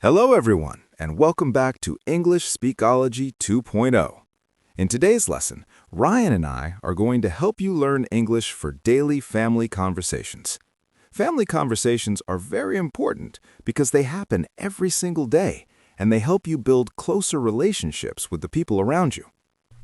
Hello, everyone, and welcome back to English Speakology 2.0. In today's lesson, Ryan and I are going to help you learn English for daily family conversations. Family conversations are very important because they happen every single day, and they help you build closer relationships with the people around you.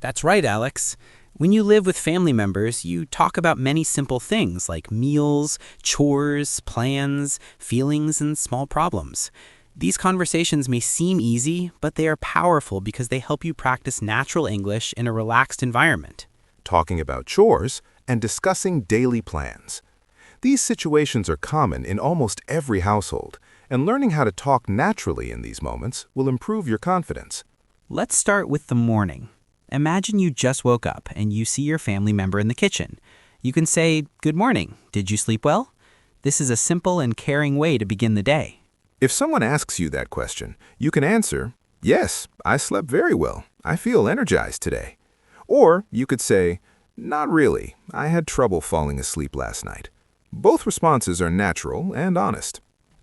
That's right, Alex. When you live with family members, you talk about many simple things like meals, chores, plans, feelings, and small problems. These conversations may seem easy, but they are powerful because they help you practice natural English in a relaxed environment. Talking about chores and discussing daily plans. These situations are common in almost every household, and learning how to talk naturally in these moments will improve your confidence. Let's start with the morning. Imagine you just woke up and you see your family member in the kitchen. You can say, "Good morning. Did you sleep well?" This is a simple and caring way to begin the day. If someone asks you that question, you can answer, "Yes, I slept very well. I feel energized today." Or you could say, "Not really. I had trouble falling asleep last night." Both responses are natural and honest.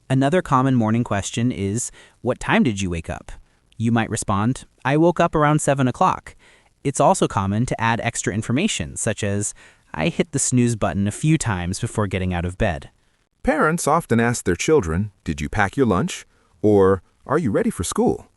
Another common morning question is, "What time did you wake up?" You might respond, "I woke up around 7 o'clock." It's also common to add extra information, such as, "I hit the snooze button a few times before getting out of bed." Parents often ask their children, "Did you pack your lunch?" Or, "Are you ready for school?"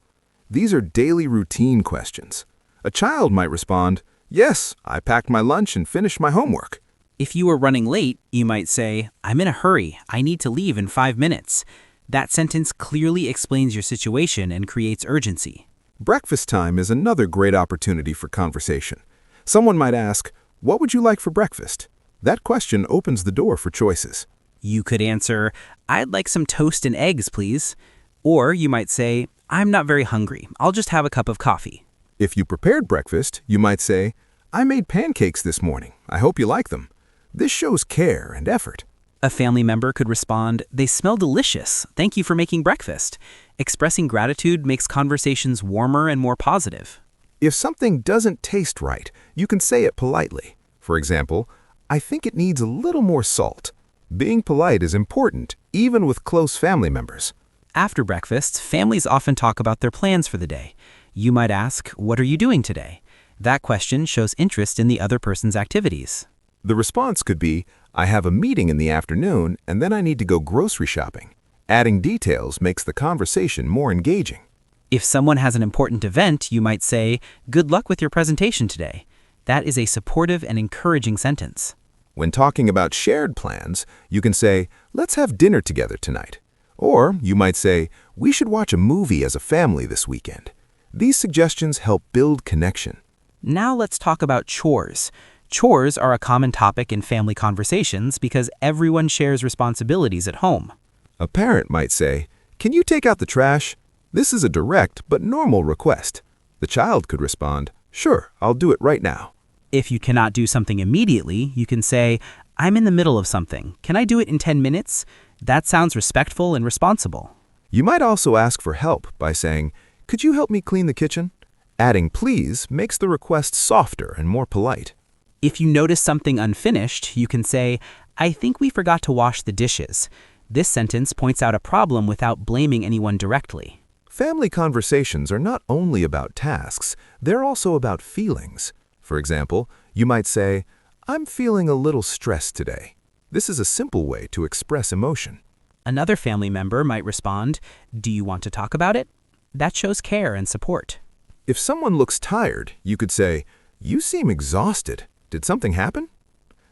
These are daily routine questions. A child might respond, "Yes, I packed my lunch and finished my homework." If you were running late, you might say, "I'm in a hurry. I need to leave in 5 minutes." That sentence clearly explains your situation and creates urgency. Breakfast time is another great opportunity for conversation. Someone might ask, "What would you like for breakfast?" That question opens the door for choices. You could answer, "I'd like some toast and eggs, please." Or you might say, "I'm not very hungry. I'll just have a cup of coffee." If you prepared breakfast, you might say, "I made pancakes this morning. I hope you like them." This shows care and effort. A family member could respond, "They smell delicious. Thank you for making breakfast." Expressing gratitude makes conversations warmer and more positive. If something doesn't taste right, you can say it politely. For example, "I think it needs a little more salt." Being polite is important, even with close family members. After breakfast, families often talk about their plans for the day. You might ask, "What are you doing today?" That question shows interest in the other person's activities. The response could be, "I have a meeting in the afternoon, and then I need to go grocery shopping." Adding details makes the conversation more engaging. If someone has an important event, you might say, "Good luck with your presentation today." That is a supportive and encouraging sentence. When talking about shared plans, you can say, "Let's have dinner together tonight." Or you might say, "We should watch a movie as a family this weekend." These suggestions help build connection. Now let's talk about chores. Chores are a common topic in family conversations because everyone shares responsibilities at home. A parent might say, "Can you take out the trash?" This is a direct but normal request. The child could respond, "Sure, I'll do it right now." If you cannot do something immediately, you can say, "I'm in the middle of something. Can I do it in 10 minutes?" That sounds respectful and responsible. You might also ask for help by saying, "Could you help me clean the kitchen?" Adding "please" makes the request softer and more polite. If you notice something unfinished, you can say, "I think we forgot to wash the dishes." This sentence points out a problem without blaming anyone directly. Family conversations are not only about tasks, they're also about feelings. For example, you might say, "I'm feeling a little stressed today." This is a simple way to express emotion. Another family member might respond, "Do you want to talk about it?" That shows care and support. If someone looks tired, you could say, "You seem exhausted. Did something happen?"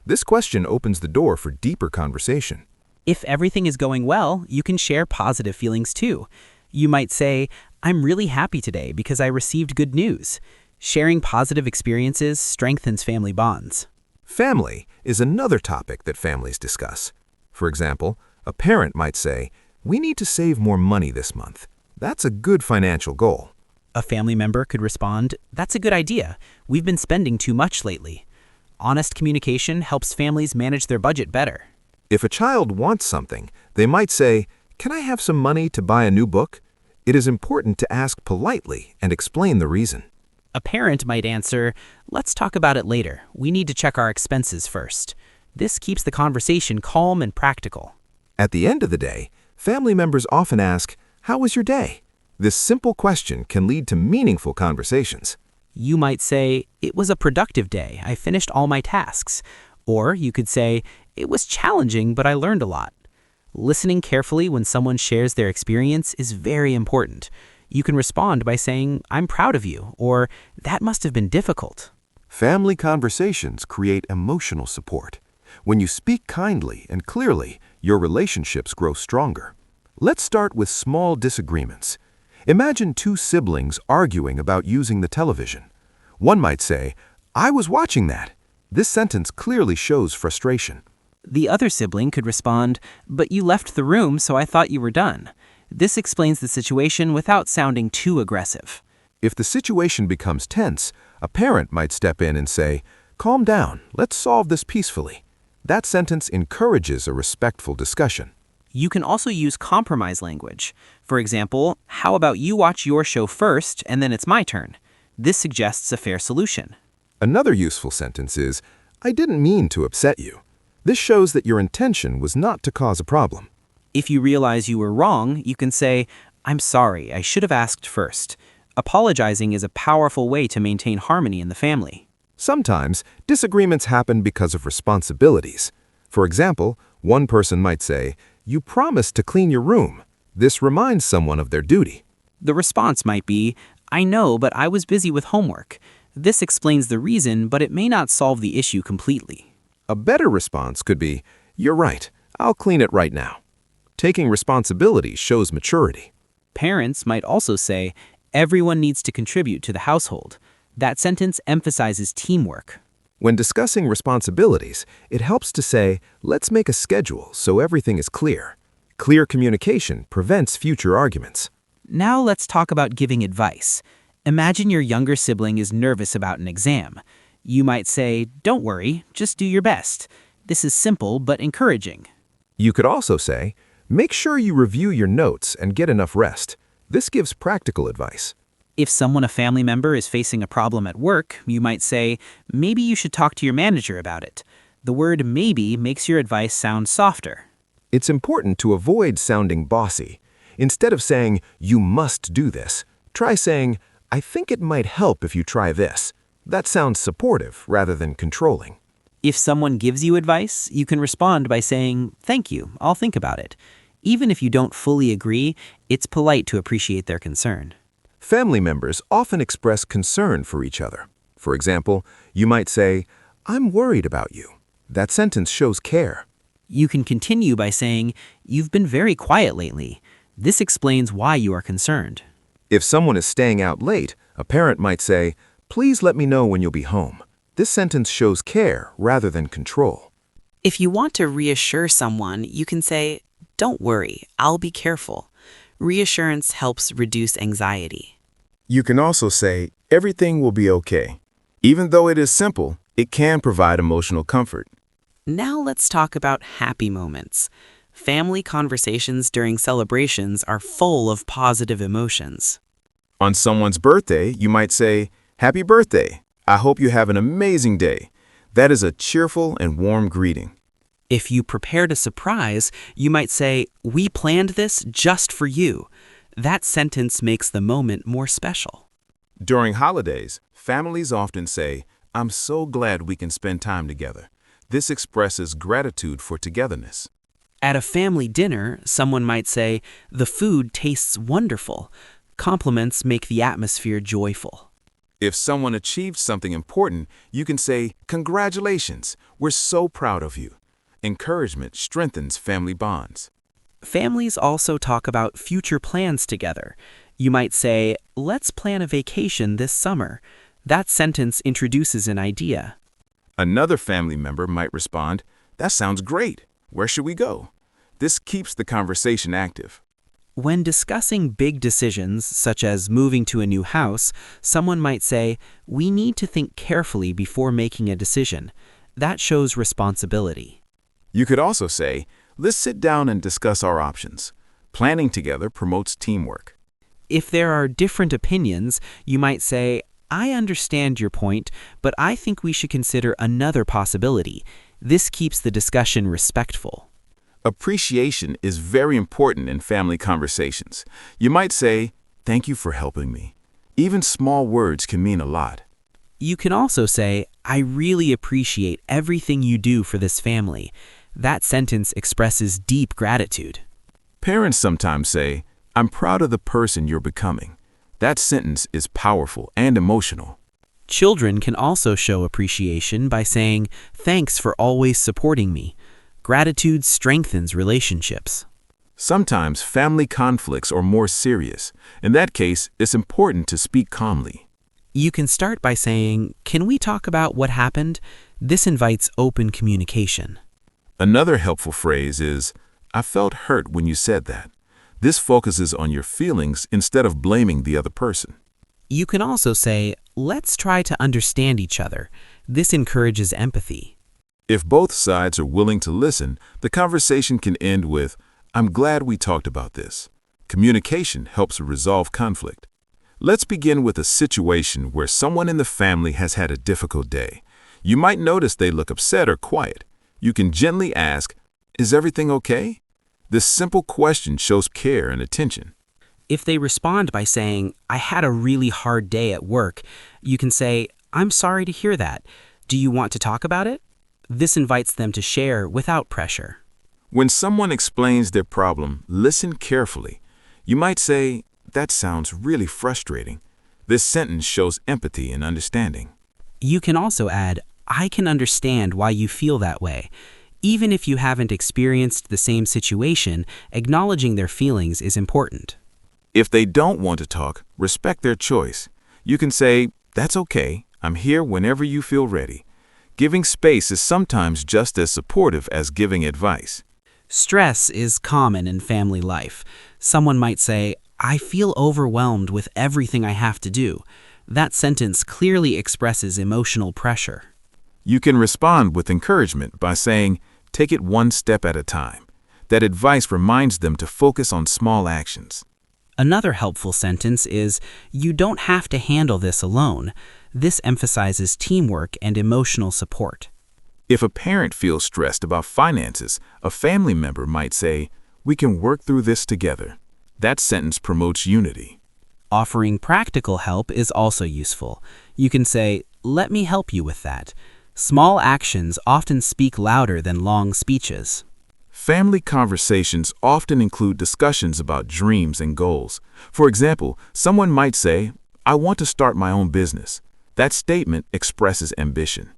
This question opens the door for deeper conversation. If everything is going well, you can share positive feelings too. You might say, "I'm really happy today because I received good news." Sharing positive experiences strengthens family bonds. Family is another topic that families discuss. For example, a parent might say, "We need to save more money this month." That's a good financial goal. A family member could respond, "That's a good idea. We've been spending too much lately." Honest communication helps families manage their budget better. If a child wants something, they might say, "Can I have some money to buy a new book?" It is important to ask politely and explain the reason. A parent might answer, "Let's talk about it later. We need to check our expenses first." This keeps the conversation calm and practical. At the end of the day, family members often ask, "How was your day?" This simple question can lead to meaningful conversations. You might say, "It was a productive day. I finished all my tasks." Or you could say, "It was challenging, but I learned a lot." Listening carefully when someone shares their experience is very important. You can respond by saying, "I'm proud of you," or "That must have been difficult." Family conversations create emotional support. When you speak kindly and clearly, your relationships grow stronger. Let's start with small disagreements. Imagine two siblings arguing about using the television. One might say, "I was watching that." This sentence clearly shows frustration. The other sibling could respond, "But you left the room, so I thought you were done." This explains the situation without sounding too aggressive. If the situation becomes tense, a parent might step in and say, "Calm down, let's solve this peacefully." That sentence encourages a respectful discussion. You can also use compromise language. For example, "How about you watch your show first, and then it's my turn?" This suggests a fair solution. Another useful sentence is, "I didn't mean to upset you." This shows that your intention was not to cause a problem. If you realize you were wrong, you can say, "I'm sorry, I should have asked first." Apologizing is a powerful way to maintain harmony in the family. Sometimes, disagreements happen because of responsibilities. For example, one person might say, "You promised to clean your room." This reminds someone of their duty. The response might be, "I know, but I was busy with homework." This explains the reason, but it may not solve the issue completely. A better response could be, "You're right, I'll clean it right now." Taking responsibility shows maturity. Parents might also say, "Everyone needs to contribute to the household." That sentence emphasizes teamwork. When discussing responsibilities, it helps to say, "Let's make a schedule so everything is clear." Clear communication prevents future arguments. Now let's talk about giving advice. Imagine your younger sibling is nervous about an exam. You might say, "Don't worry, just do your best." This is simple but encouraging. You could also say, "Make sure you review your notes and get enough rest." This gives practical advice. If a family member is facing a problem at work, you might say, "Maybe you should talk to your manager about it." The word "maybe" makes your advice sound softer. It's important to avoid sounding bossy. Instead of saying, "You must do this," try saying, "I think it might help if you try this." That sounds supportive rather than controlling. If someone gives you advice, you can respond by saying, "Thank you, I'll think about it." Even if you don't fully agree, it's polite to appreciate their concern. Family members often express concern for each other. For example, you might say, "I'm worried about you." That sentence shows care. You can continue by saying, "You've been very quiet lately." This explains why you are concerned. If someone is staying out late, a parent might say, "Please let me know when you'll be home." This sentence shows care rather than control. If you want to reassure someone, you can say, "Don't worry, I'll be careful." Reassurance helps reduce anxiety. You can also say, "Everything will be okay." Even though it is simple, it can provide emotional comfort. Now let's talk about happy moments. Family conversations during celebrations are full of positive emotions. On someone's birthday, you might say, "Happy birthday. I hope you have an amazing day." That is a cheerful and warm greeting. If you prepared a surprise, you might say, "We planned this just for you." That sentence makes the moment more special. During holidays, families often say, "I'm so glad we can spend time together." This expresses gratitude for togetherness. At a family dinner, someone might say, "The food tastes wonderful." Compliments make the atmosphere joyful. If someone achieved something important, you can say, "Congratulations, we're so proud of you." Encouragement strengthens family bonds. Families also talk about future plans together. You might say, "Let's plan a vacation this summer." That sentence introduces an idea. Another family member might respond, "That sounds great. Where should we go?" This keeps the conversation active. When discussing big decisions, such as moving to a new house, someone might say, "We need to think carefully before making a decision." That shows responsibility. You could also say, "Let's sit down and discuss our options." Planning together promotes teamwork. If there are different opinions, you might say, "I understand your point, but I think we should consider another possibility." This keeps the discussion respectful. Appreciation is very important in family conversations. You might say, "Thank you for helping me." Even small words can mean a lot. You can also say, I really appreciate everything you do for this family. That sentence expresses deep gratitude. Parents sometimes say, "I'm proud of the person you're becoming." That sentence is powerful and emotional. Children can also show appreciation by saying, thanks for always supporting me. Gratitude strengthens relationships. Sometimes family conflicts are more serious. In that case, it's important to speak calmly. You can start by saying, can we talk about what happened? This invites open communication. Another helpful phrase is, "I felt hurt when you said that." This focuses on your feelings instead of blaming the other person. You can also say, let's try to understand each other. This encourages empathy. If both sides are willing to listen, the conversation can end with, "I'm glad we talked about this." Communication helps resolve conflict. Let's begin with a situation where someone in the family has had a difficult day. You might notice they look upset or quiet. You can gently ask, "Is everything okay?" This simple question shows care and attention. If they respond by saying, I had a really hard day at work, you can say, I'm sorry to hear that. Do you want to talk about it? This invites them to share without pressure. When someone explains their problem, listen carefully. You might say, "That sounds really frustrating." This sentence shows empathy and understanding. You can also add, I can understand why you feel that way. Even if you haven't experienced the same situation, acknowledging their feelings is important. If they don't want to talk, respect their choice. You can say, "That's okay. I'm here whenever you feel ready." Giving space is sometimes just as supportive as giving advice. Stress is common in family life. Someone might say, I feel overwhelmed with everything I have to do. That sentence clearly expresses emotional pressure. You can respond with encouragement by saying, "Take it one step at a time." That advice reminds them to focus on small actions. Another helpful sentence is, you don't have to handle this alone. This emphasizes teamwork and emotional support. If a parent feels stressed about finances, a family member might say, "We can work through this together." That sentence promotes unity. Offering practical help is also useful. You can say, let me help you with that. Small actions often speak louder than long speeches. Family conversations often include discussions about dreams and goals. For example, someone might say, "I want to start my own business." That statement expresses ambition.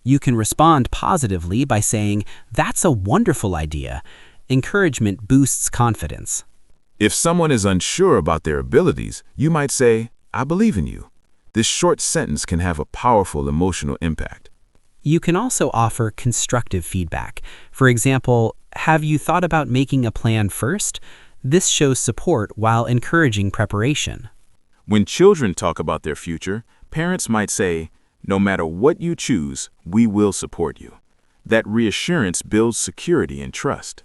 You can respond positively by saying, that's a wonderful idea. Encouragement boosts confidence. If someone is unsure about their abilities, you might say, "I believe in you." This short sentence can have a powerful emotional impact. You can also offer constructive feedback. For example, have you thought about making a plan first? This shows support while encouraging preparation. When children talk about their future, parents might say, "No matter what you choose, we will support you." That reassurance builds security and trust.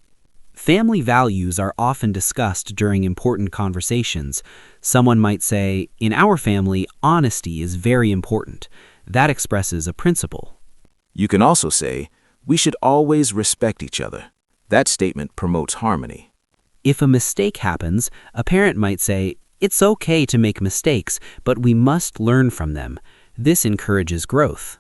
Family values are often discussed during important conversations. Someone might say, in our family, honesty is very important. That expresses a principle. You can also say, "We should always respect each other." That statement promotes harmony. If a mistake happens, a parent might say, it's okay to make mistakes, but we must learn from them. This encourages growth.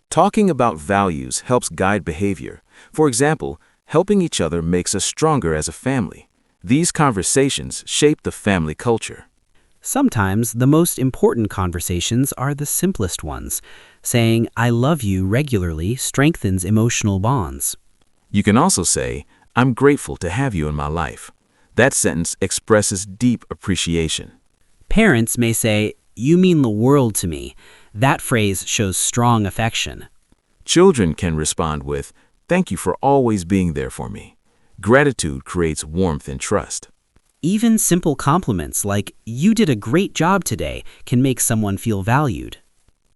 Talking about values helps guide behavior. For example, helping each other makes us stronger as a family. These conversations shape the family culture. Sometimes the most important conversations are the simplest ones. Saying, I love you regularly strengthens emotional bonds. You can also say, "I'm grateful to have you in my life." That sentence expresses deep appreciation. Parents may say, you mean the world to me. That phrase shows strong affection. Children can respond with, "Thank you for always being there for me." Gratitude creates warmth and trust. Even simple compliments like, you did a great job today, can make someone feel valued.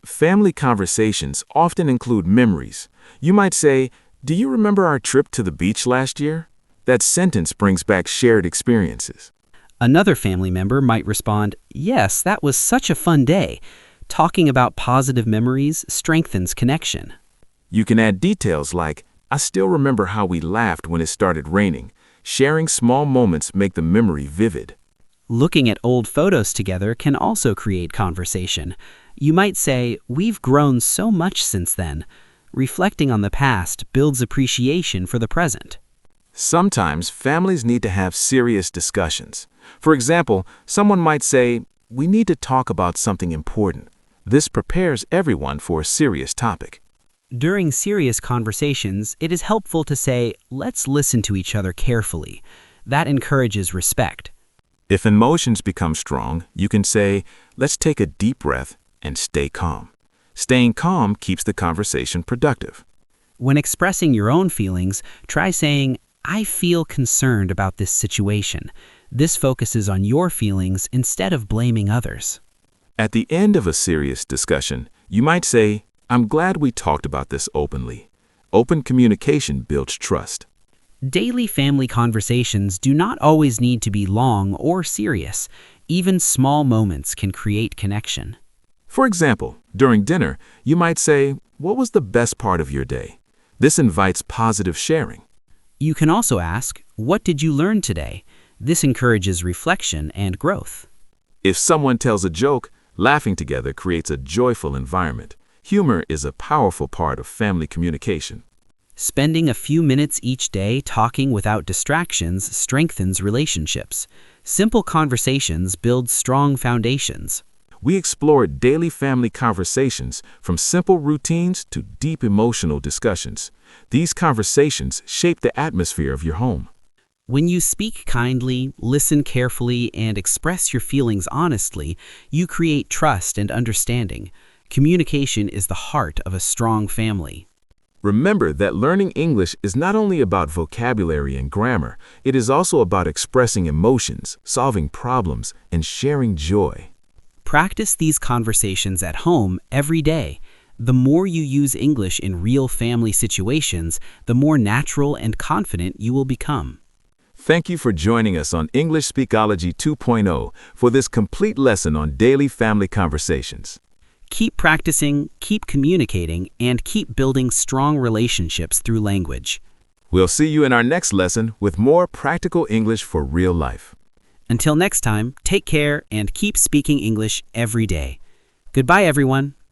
Family conversations often include memories. You might say, "Do you remember our trip to the beach last year?" That sentence brings back shared experiences. Another family member might respond, yes, that was such a fun day. Talking about positive memories strengthens connection. You can add details like, I still remember how we laughed when it started raining. Sharing small moments make the memory vivid. Looking at old photos together can also create conversation. You might say, "We've grown so much since then." Reflecting on the past builds appreciation for the present. Sometimes families need to have serious discussions. For example, someone might say, "We need to talk about something important." This prepares everyone for a serious topic. During serious conversations, it is helpful to say, "Let's listen to each other carefully." That encourages respect. If emotions become strong, you can say, "Let's take a deep breath and stay calm." Staying calm keeps the conversation productive. When expressing your own feelings, try saying, "I feel concerned about this situation." This focuses on your feelings instead of blaming others. At the end of a serious discussion, you might say, "I'm glad we talked about this openly." Open communication builds trust. Daily family conversations do not always need to be long or serious. Even small moments can create connection. For example, during dinner, you might say, "What was the best part of your day?" This invites positive sharing. You can also ask, "What did you learn today?" This encourages reflection and growth. If someone tells a joke, laughing together creates a joyful environment. Humor is a powerful part of family communication. Spending a few minutes each day talking without distractions strengthens relationships. Simple conversations build strong foundations. We explored daily family conversations, from simple routines to deep emotional discussions. These conversations shape the atmosphere of your home. When you speak kindly, listen carefully, and express your feelings honestly, you create trust and understanding. Communication is the heart of a strong family. Remember that learning English is not only about vocabulary and grammar, it is also about expressing emotions, solving problems, and sharing joy. Practice these conversations at home every day. The more you use English in real family situations, the more natural and confident you will become. Thank you for joining us on English Speakology 2.0 for this complete lesson on daily family conversations. Keep practicing, keep communicating, and keep building strong relationships through language. We'll see you in our next lesson with more practical English for real life. Until next time, take care and keep speaking English every day. Goodbye, everyone.